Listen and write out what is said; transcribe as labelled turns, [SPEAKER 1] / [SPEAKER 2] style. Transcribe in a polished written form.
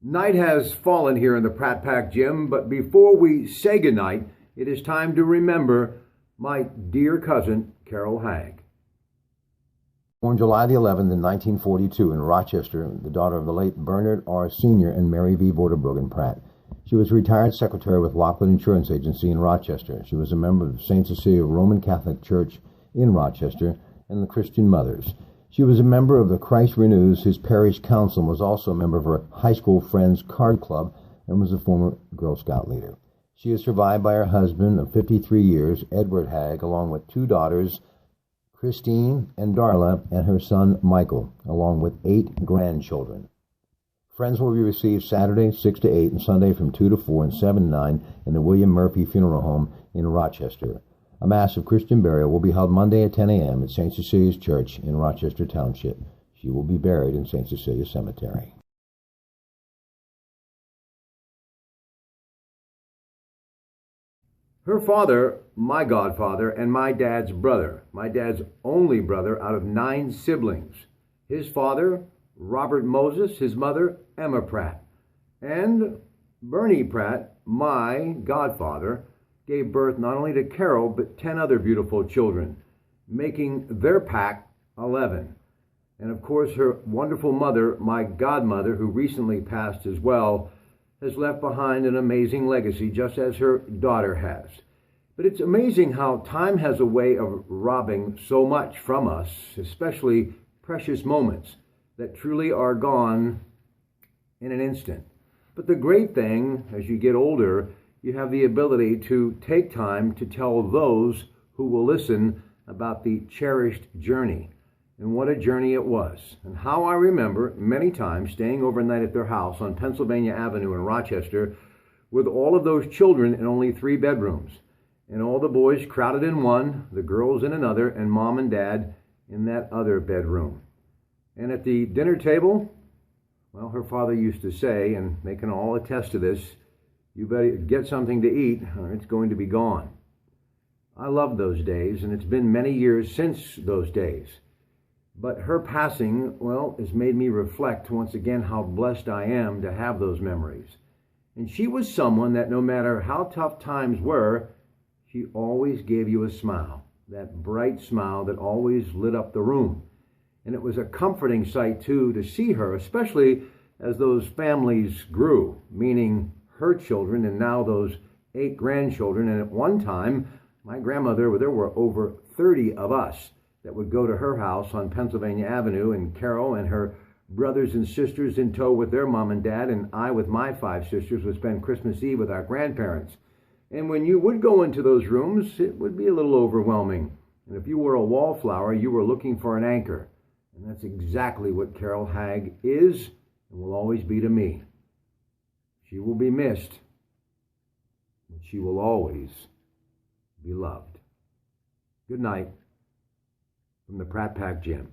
[SPEAKER 1] Night has fallen here in the Pratt Pack Gym, but before we say goodnight, it is time to remember my dear cousin, Carol Hagg.
[SPEAKER 2] Born July the 11th in 1942 in Rochester, the daughter of the late Bernard R. Sr. and Mary V. Vorderbruggen Pratt. She was a retired secretary with Lockwood Insurance Agency in Rochester. She was a member of St. Cecilia Roman Catholic Church in Rochester and the Christian Mothers. She was a member of the Christ Renews, his parish council, and was also a member of her high school friends' card club and was a former Girl Scout leader. She is survived by her husband of 53 years, Edward Hagg, along with two daughters, Christine and Darla, and her son Michael, along with 8 grandchildren. Friends will be received Saturday 6 to 8 and Sunday from 2 to 4 and 7 to 9 in the William Murphy Funeral Home in Rochester. A Mass of Christian burial will be held Monday at 10 a.m. at St. Cecilia's Church in Rochester Township. She will be buried in St. Cecilia Cemetery.
[SPEAKER 1] Her father, my godfather, and my dad's brother, my dad's only brother out of 9 siblings. His father, Robert Moses, his mother, Emma Pratt, and Bernie Pratt, my godfather, gave birth not only to Carol, but 10 other beautiful children, making their pack 11. And of course, her wonderful mother, my godmother, who recently passed as well, has left behind an amazing legacy, just as her daughter has. But it's amazing how time has a way of robbing so much from us, especially precious moments that truly are gone in an instant. But the great thing, as you get older, you have the ability to take time to tell those who will listen about the cherished journey. And what a journey it was. And how I remember many times staying overnight at their house on Pennsylvania Avenue in Rochester with all of those children in only 3 bedrooms. And all the boys crowded in one, the girls in another, and mom and dad in that other bedroom. And at the dinner table, well, her father used to say, and they can all attest to this, you better get something to eat or it's going to be gone. I love those days, and it's been many years since those days. But her passing, well, has made me reflect once again how blessed I am to have those memories. And she was someone that no matter how tough times were, she always gave you a smile, that bright smile that always lit up the room. And it was a comforting sight, too, to see her, especially as those families grew, meaning her children and now those 8 grandchildren. And at one time, my grandmother, there were over 30 of us that would go to her house on Pennsylvania Avenue, and Carol and her brothers and sisters in tow with their mom and dad, and I with my 5 sisters would spend Christmas Eve with our grandparents. And when you would go into those rooms, it would be a little overwhelming. And if you were a wallflower, you were looking for an anchor. And that's exactly what Carol Hagg is and will always be to me. She will be missed, but she will always be loved. Good night from the Pratt Pack Gym.